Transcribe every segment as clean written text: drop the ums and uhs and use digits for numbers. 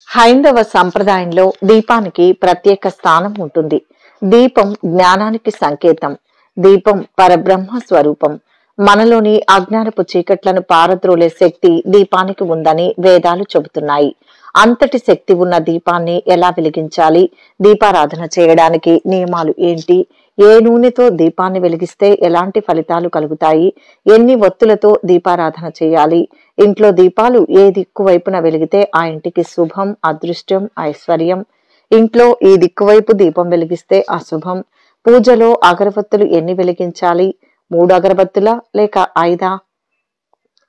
హైందవ సంప్రదాయంలో దీపానికి ప్రత్యేక స్థానం ఉంటుంది. దీపం జ్ఞానానికి సంకేతం. దీపం పరబ్రహ్మ స్వరూపం. మనలోని అజ్ఞానపు చీకట్లను పారద్రోలే శక్తి దీపానికి ఉందని వేదాలు చెబుతున్నాయి. అంతటి శక్తి ఉన్న దీపాన్ని ఎలా వెలిగించాలి? దీపారాధన చేయడానికి నియమాలు ఏంటి? ఏ నూనెతో దీపాన్ని వెలిగిస్తే ఎలాంటి ఫలితాలు కలుగుతాయి? ఎన్ని ఒత్తులతో దీపారాధన చేయాలి? ఇంట్లో దీపాలు ఏ దిక్కు వైపున వెలిగితే ఆ ఇంటికి శుభం, అదృష్టం, ఐశ్వర్యం? ఇంట్లో ఈ దిక్కువైపు దీపం వెలిగిస్తే అశుభం. పూజలో అగరబత్తులు ఎన్ని వెలిగించాలి? 3 అగరబత్తులా లేక 5?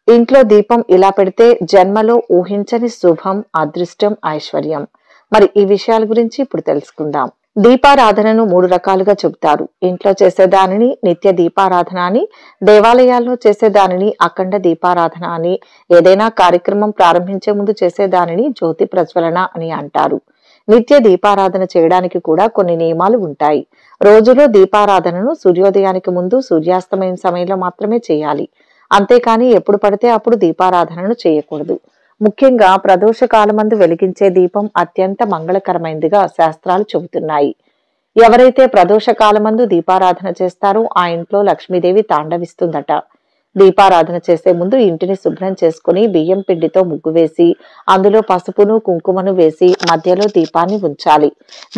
ఇంట్లో దీపం ఇలా పెడితే జన్మలో ఊహించని శుభం, అదృష్టం, ఐశ్వర్యం. మరి ఈ విషయాల గురించి ఇప్పుడు తెలుసుకుందాం. దీపారాధనను 3 రకాలుగా చెబుతారు. ఇంట్లో చేసేదానిని నిత్య దీపారాధన అని, దేవాలయాల్లో చేసేదానిని అఖండ దీపారాధన అని, ఏదైనా కార్యక్రమం ప్రారంభించే ముందు చేసేదానిని జ్యోతి ప్రజ్వలన అని అంటారు. నిత్య దీపారాధన చేయడానికి కూడా కొన్ని నియమాలు ఉంటాయి. రోజులో దీపారాధనను సూర్యోదయానికి ముందు, సూర్యాస్తమయం సమయంలో మాత్రమే చేయాలి. అంతేకాని ఎప్పుడు పడితే అప్పుడు దీపారాధనను చేయకూడదు. ముఖ్యంగా ప్రదోష కాలమందు వెలిగించే దీపం అత్యంత మంగళకరమైనదిగా శాస్త్రాలు చెబుతున్నాయి. ఎవరైతే ప్రదోష కాలమందు దీపారాధన చేస్తారో ఆ ఇంట్లో లక్ష్మీదేవి తాండవిస్తుందట. దీపారాధన చేసే ముందు ఇంటిని శుభ్రం చేసుకుని బియ్యం పిండితో ముగ్గు వేసి అందులో పసుపును, కుంకుమను వేసి మధ్యలో దీపాన్ని ఉంచాలి.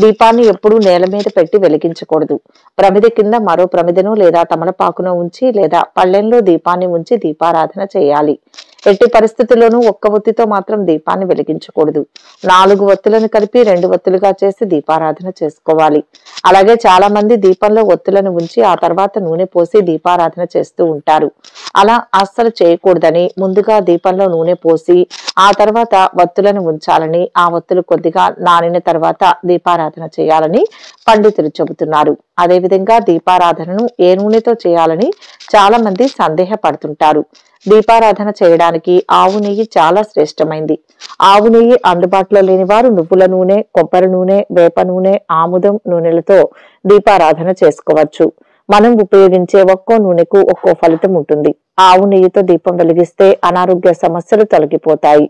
దీపాన్ని ఎప్పుడూ నేల మీద పెట్టి వెలిగించకూడదు. ప్రమిద కింద మరో ప్రమిదను లేదా తమలపాకును ఉంచి లేదా పళ్ళెంలో దీపాన్ని ఉంచి దీపారాధన చేయాలి. ఎట్టి పరిస్థితుల్లోనూ ఒక్క ఒత్తితో మాత్రం దీపాన్ని వెలిగించకూడదు. 4 ఒత్తులను కలిపి 2 ఒత్తులుగా చేసి దీపారాధన చేసుకోవాలి. అలాగే చాలా మంది దీపంలో ఒత్తులను ఉంచి ఆ తర్వాత నూనె పోసి దీపారాధన చేస్తూ ఉంటారు. అలా అస్సలు చేయకూడదని, ముందుగా దీపంలో నూనె పోసి ఆ తర్వాత ఒత్తులను ఉంచాలని, ఆ ఒత్తులు కొద్దిగా నానిన తర్వాత దీపారాధన చేయాలని పండితులు చెబుతున్నారు. అదేవిధంగా దీపారాధనను ఏ నూనెతో చేయాలని చాలా మంది సందేహపడుతుంటారు. దీపారాధన చేయడానికి ఆవు నెయ్యి చాలా శ్రేష్టమైంది. ఆవు నెయ్యి అందుబాటులో లేని వారు నువ్వుల నూనె, కొబ్బరి నూనె, వేప నూనె, ఆముదం నూనెలతో దీపారాధన చేసుకోవచ్చు. మనం ఉపయోగించే ఒక్కో నూనెకు ఒక్కో ఫలితం ఉంటుంది. ఆవు నెయ్యితో దీపం వెలిగిస్తే అనారోగ్య సమస్యలు తొలగిపోతాయి.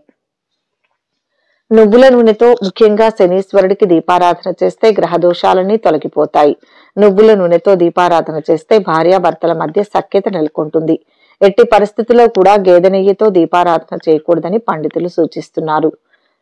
నువ్వుల నూనెతో ముఖ్యంగా శనీశ్వరుడికి దీపారాధన చేస్తే గ్రహ దోషాలన్నీ తొలగిపోతాయి. నువ్వుల నూనెతో దీపారాధన చేస్తే భార్యాభర్తల మధ్య సఖ్యత నెలకొంటుంది. ఎట్టి పరిస్థితుల్లో కూడా గేదె నెయ్యితో దీపారాధన చేయకూడదని పండితులు సూచిస్తున్నారు.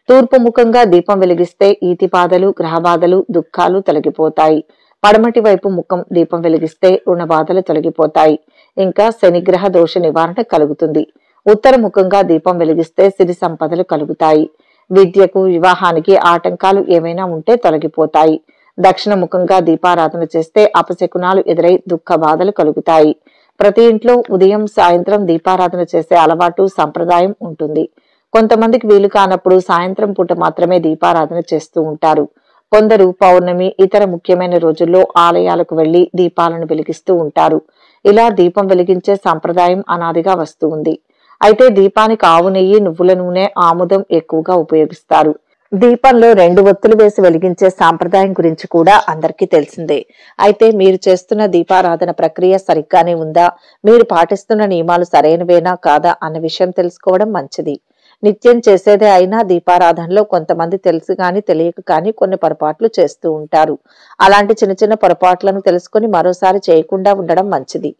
తూర్పు ముఖంగా దీపం వెలిగిస్తే ఈతి బాధలు, గ్రహ బాధలు, దుఃఖాలు తొలగిపోతాయి. పడమటి వైపు ముఖం దీపం వెలిగిస్తే రుణ బాధలు తొలగిపోతాయి. ఇంకా శనిగ్రహ దోష నివారణ కలుగుతుంది. ఉత్తర ముఖంగా దీపం వెలిగిస్తే సిరి సంపదలు కలుగుతాయి. విద్యకు, వివాహానికి ఆటంకాలు ఏమైనా ఉంటే తొలగిపోతాయి. దక్షిణ ముఖంగా దీపారాధన చేస్తే అపశకునాలు ఎదురై దుఃఖ బాధలు కలుగుతాయి. ప్రతి ఇంట్లో ఉదయం, సాయంత్రం దీపారాధన చేసే అలవాటు, సంప్రదాయం ఉంటుంది. కొంతమందికి వీలు కానప్పుడు సాయంత్రం పూట మాత్రమే దీపారాధన చేస్తూ ఉంటారు. కొందరు పౌర్ణమి, ఇతర ముఖ్యమైన రోజుల్లో ఆలయాలకు వెళ్లి దీపాలను వెలిగిస్తూ ఉంటారు. ఇలా దీపం వెలిగించే సంప్రదాయం అనాదిగా వస్తూ ఉంది. అయితే దీపానికి ఆవు నెయ్యి, నువ్వుల నూనె, ఆముదం ఎక్కువగా ఉపయోగిస్తారు. దీపంలో 2 ఒత్తులు వేసి వెలిగించే సాంప్రదాయం గురించి కూడా అందరికీ తెలిసిందే. అయితే మీరు చేస్తున్న దీపారాధన ప్రక్రియ సరిగ్గానే ఉందా? మీరు పాటిస్తున్న నియమాలు సరైనవేనా కాదా అన్న విషయం తెలుసుకోవడం మంచిది. నిత్యం చేసేదే అయినా దీపారాధనలో కొంతమంది తెలుసు కానీ తెలియక కానీ కొన్ని పొరపాట్లు చేస్తూ ఉంటారు. అలాంటి చిన్న చిన్న పొరపాట్లను తెలుసుకుని మరోసారి చేయకుండా ఉండడం మంచిది.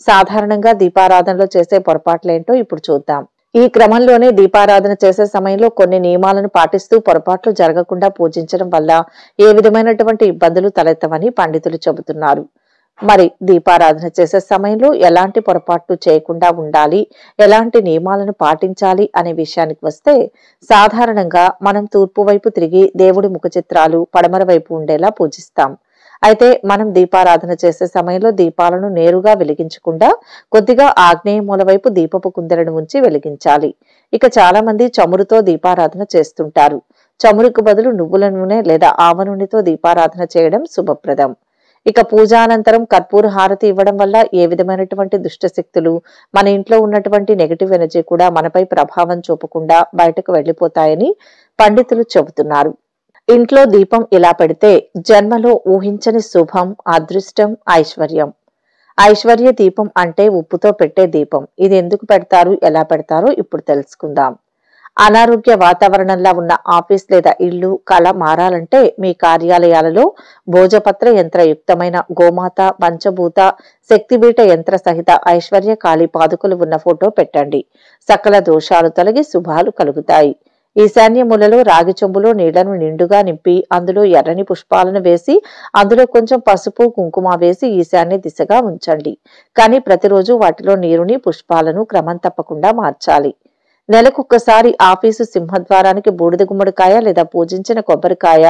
సాధారణంగా దీపారాధనలో చేసే పొరపాట్లేంటో ఇప్పుడు చూద్దాం. ఈ క్రమంలోనే దీపారాధన చేసే సమయంలో కొన్ని నియమాలను పాటిస్తూ పొరపాట్లు జరగకుండా పూజించడం వల్ల ఏ విధమైనటువంటి ఇబ్బందులు తలెత్తవని పండితులు చెబుతున్నారు. మరి దీపారాధన చేసే సమయంలో ఎలాంటి పొరపాట్లు చేయకుండా ఉండాలి, ఎలాంటి నియమాలను పాటించాలి అనే విషయానికి వస్తే, సాధారణంగా మనం తూర్పు వైపు తిరిగి దేవుడి ముఖ చిత్రాలు పడమర వైపు ఉండేలా పూజిస్తాం. అయితే మనం దీపారాధన చేసే సమయంలో దీపాలను నేరుగా వెలిగించకుండా కొద్దిగా ఆగ్నేయ మూల వైపు దీపపు కుందెలను ఉంచి వెలిగించాలి. ఇక చాలా మంది చమురుతో దీపారాధన చేస్తుంటారు. చమురుకు బదులు నువ్వుల నూనె లేదా ఆవ నూనెతో దీపారాధన చేయడం శుభప్రదం. ఇక పూజానంతరం కర్పూర హారతి ఇవ్వడం వల్ల ఏ విధమైనటువంటి దుష్టశక్తులు, మన ఇంట్లో ఉన్నటువంటి నెగటివ్ ఎనర్జీ కూడా మనపై ప్రభావం చూపకుండా బయటకు వెళ్లిపోతాయని పండితులు చెబుతున్నారు. ఇంట్లో దీపం ఇలా పెడితే జన్మలో ఊహించని శుభం, అదృష్టం, ఐశ్వర్యం. ఐశ్వర్య దీపం అంటే ఉప్పుతో పెట్టే దీపం. ఇది ఎందుకు పెడతారు, ఎలా పెడతారో ఇప్పుడు తెలుసుకుందాం. అనారోగ్య వాతావరణంలో ఉన్న ఆఫీస్ లేదా ఇల్లు కళ మారాలంటే మీ కార్యాలయాలలో భోజపత్ర యంత్రయుక్తమైన గోమాత పంచభూత శక్తిపీఠ యంత్ర సహిత ఐశ్వర్యకాళి పాదుకలు ఉన్న ఫోటో పెట్టండి. సకల దోషాలు తొలగి శుభాలు కలుగుతాయి. ఈశాన్య మూలలో రాగి చెంబులో నీళ్లను నిండుగా నింపి అందులో ఎర్రని పుష్పాలను వేసి అందులో కొంచెం పసుపు కుంకుమ వేసి ఈశాన్య దిశగా ఉంచండి. కానీ ప్రతిరోజు వాటిలో నీరుని పుష్పాలను క్రమం తప్పకుండా మార్చాలి. నెలకొక్కసారి ఆఫీసు సింహద్వారానికి బూడిద గుమ్మడికాయ లేదా పూజించిన కొబ్బరికాయ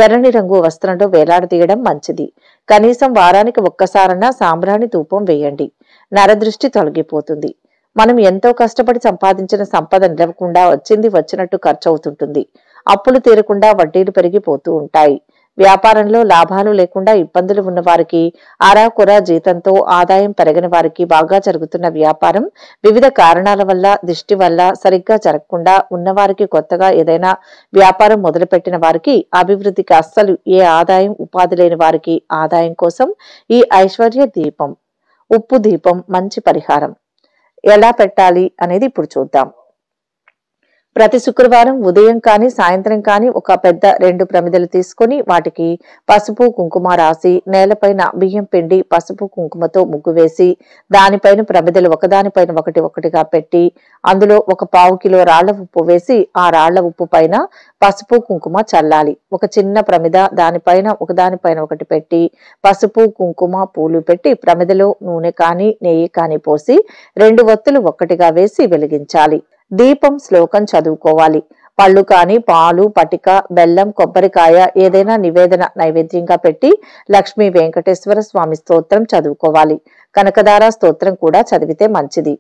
ఎర్రని రంగు వస్త్రంలో వేలాడదీయడం మంచిది. కనీసం వారానికి ఒక్కసారన్నా సాంబ్రాణి ధూపం వేయండి. నరదృష్టి తొలగిపోతుంది. మనం ఎంతో కష్టపడి సంపాదించిన సంపద నిలవకుండా వచ్చింది వచ్చినట్టు ఖర్చు అవుతుంటుంది. అప్పులు తీరకుండా వడ్డీలు పెరిగిపోతూ ఉంటాయి. వ్యాపారంలో లాభాలు లేకుండా ఇబ్బందులు ఉన్న వారికి, అరాకొర జీతంతో ఆదాయం పెరగని వారికి బాగా జరుగుతున్న వ్యాపారం వివిధ కారణాల వల్ల దిష్టి వల్ల సరిగ్గా జరగకుండా ఉన్నవారికి, కొత్తగా ఏదైనా వ్యాపారం మొదలుపెట్టిన వారికి అభివృద్ధికి అస్సలు ఏ ఆదాయం ఉపాధి లేని వారికి ఆదాయం కోసం ఈ ఐశ్వర్య దీపం ఉప్పు దీపం మంచి పరిహారం. ఎలా పెట్టాలి అనేది ఇప్పుడు చూద్దాం. ప్రతి శుక్రవారం ఉదయం కానీ సాయంత్రం కానీ ఒక పెద్ద 2 ప్రమిదలు తీసుకొని వాటికి పసుపు కుంకుమ రాసి నేలపైన బియ్యం పిండి పసుపు కుంకుమతో ముగ్గు వేసి దానిపైన ప్రమిదలు ఒకదానిపైన ఒకటిగా పెట్టి అందులో 1/4 కిలో రాళ్ల ఉప్పు వేసి ఆ రాళ్ల ఉప్పు పైన పసుపు కుంకుమ చల్లాలి. ఒక చిన్న ప్రమిద దానిపైన ఒకదానిపైన ఒకటి పెట్టి పసుపు కుంకుమ పూలు పెట్టి ప్రమిదలో నూనె కానీ నెయ్యి కానీ పోసి 2 ఒత్తులు ఒక్కటిగా వేసి వెలిగించాలి. దీపం శ్లోకం చదువుకోవాలి. పళ్ళు కాని పాలు పటిక బెల్లం కొబ్బరికాయ ఏదైనా నివేదన నైవేద్యంగా పెట్టి లక్ష్మీ వెంకటేశ్వర స్వామి స్తోత్రం చదువుకోవాలి. కనకదార స్తోత్రం కూడా చదివితే మంచిది.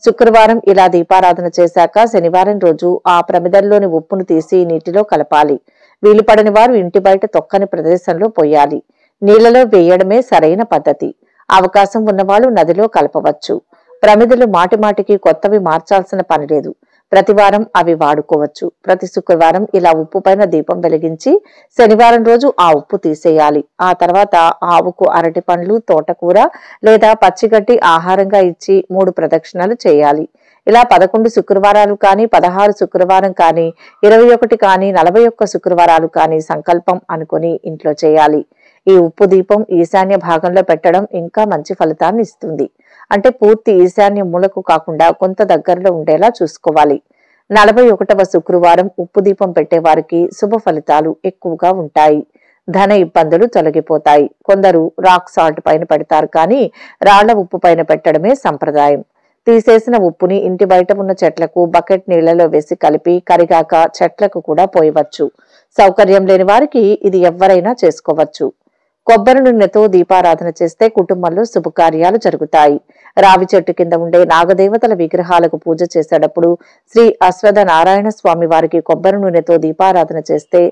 శుక్రవారం ఇలా దీపారాధన చేశాక శనివారం రోజు ఆ ప్రమిదల్లోని ఉప్పును తీసి నీటిలో కలపాలి. వీలుపడని వారు ఇంటి బయట తొక్కని ప్రదేశంలో పోయాలి. నీళ్లలో వేయడమే సరైన పద్ధతి. అవకాశం ఉన్నవాళ్ళు నదిలో కలపవచ్చు. ప్రమిదలు మాటిమాటికి కొత్తవి మార్చాల్సిన పని లేదు. ప్రతివారం అవి వాడుకోవచ్చు. ప్రతి శుక్రవారం ఇలా ఉప్పు పైన దీపం వెలిగించి శనివారం రోజు ఆ ఉప్పు తీసేయాలి. ఆ తర్వాత ఆవుకు అరటి పండ్లు తోటకూర లేదా పచ్చిగడ్డి ఆహారంగా ఇచ్చి 3 ప్రదక్షిణలు చేయాలి. ఇలా 11 శుక్రవారాలు కానీ 16 శుక్రవారం కానీ 21 కానీ 41 శుక్రవారాలు కానీ సంకల్పం అనుకుని ఇంట్లో చేయాలి. ఈ ఉప్పు దీపం ఈశాన్య భాగంలో పెట్టడం ఇంకా మంచి ఫలితాన్ని ఇస్తుంది. అంటే పూర్తి ఈశాన్య మూలకు కాకుండా కొంత దగ్గరలో ఉండేలా చూసుకోవాలి. 41వ శుక్రవారం ఉప్పు దీపం పెట్టే వారికి శుభ ఫలితాలు ఎక్కువగా ఉంటాయి. ధన ఇబ్బందులు తొలగిపోతాయి. కొందరు రాక్ సాల్ట్ పైన పెడతారు కానీ రాళ్ల ఉప్పు పైన పెట్టడమే సంప్రదాయం. తీసేసిన ఉప్పుని ఇంటి బయట ఉన్న చెట్లకు బకెట్ నీళ్లలో వేసి కలిపి కరిగాక చెట్లకు కూడా పోయవచ్చు. సౌకర్యం లేని వారికి ఇది ఎవరైనా చేసుకోవచ్చు. కొబ్బరి నూనెతో దీపారాధన చేస్తే కుటుంబంలో శుభకార్యాలు జరుగుతాయి. రావి చెట్టు కింద ఉండే నాగదేవతల విగ్రహాలకు పూజ చేసేటప్పుడు శ్రీ అశ్వథ నారాయణ స్వామి వారికి కొబ్బరి నూనెతో దీపారాధన చేస్తే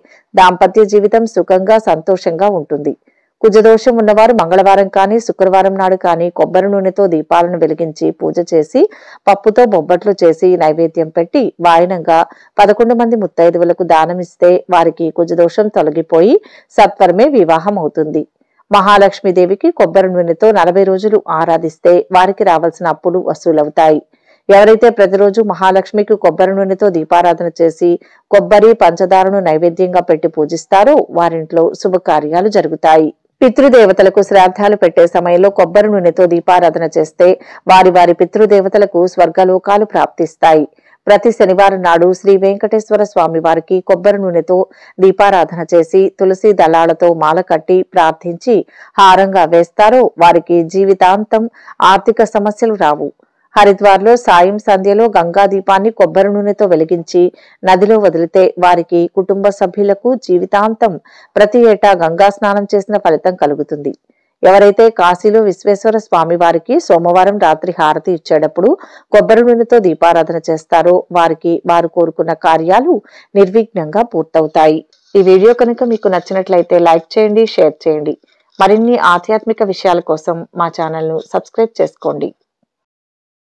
దాంపత్య జీవితం సుఖంగా సంతోషంగా ఉంటుంది. కుజదోషం ఉన్నవారు మంగళవారం కానీ శుక్రవారం నాడు కానీ కొబ్బరి నూనెతో దీపాలను వెలిగించి పూజ చేసి పప్పుతో బొబ్బట్లు చేసి నైవేద్యం పెట్టి వాయనంగా 11 మంది ముత్తైదువులకు దానమిస్తే వారికి కుజదోషం తొలగిపోయి సత్వరమే వివాహం అవుతుంది. మహాలక్ష్మీదేవికి కొబ్బరి నూనెతో 40 రోజులు ఆరాధిస్తే వారికి రావాల్సిన అప్పులు వసూలవుతాయి. ఎవరైతే ప్రతిరోజు మహాలక్ష్మికి కొబ్బరి నూనెతో దీపారాధన చేసి కొబ్బరి పంచదారను నైవేద్యంగా పెట్టి పూజిస్తారో వారింట్లో శుభకార్యాలు జరుగుతాయి. పితృదేవతలకు శ్రాద్ధాలు పెట్టే సమయంలో కొబ్బరి నూనెతో దీపారాధన చేస్తే వారి వారి పితృదేవతలకు స్వర్గలోకాలు ప్రాప్తిస్తాయి. ప్రతి శనివారం నాడు శ్రీ వెంకటేశ్వర స్వామి వారికి కొబ్బరి నూనెతో దీపారాధన చేసి తులసి దళాలతో మాల కట్టి ప్రార్థించి హారంగా వేస్తారో వారికి జీవితాంతం ఆర్థిక సమస్యలు రావు. హరిద్వార్లో సాయం సంధ్యలో గంగా దీపాన్ని కొబ్బరి నూనెతో వెలిగించి నదిలో వదిలితే వారికి కుటుంబ సభ్యులకు జీవితాంతం ప్రతి ఏటా గంగా స్నానం చేసిన ఫలితం కలుగుతుంది. ఎవరైతే కాశీలో విశ్వేశ్వర స్వామి వారికి సోమవారం రాత్రి హారతి ఇచ్చేటప్పుడు కొబ్బరి నూనెతో దీపారాధన చేస్తారో వారికి వారు కోరుకున్న కార్యాలు నిర్విఘ్నంగా పూర్తవుతాయి. ఈ వీడియో కనుక మీకు నచ్చినట్లయితే లైక్ చేయండి, షేర్ చేయండి. మరిన్ని ఆధ్యాత్మిక విషయాల కోసం మా ఛానల్ను సబ్స్క్రైబ్ చేసుకోండి.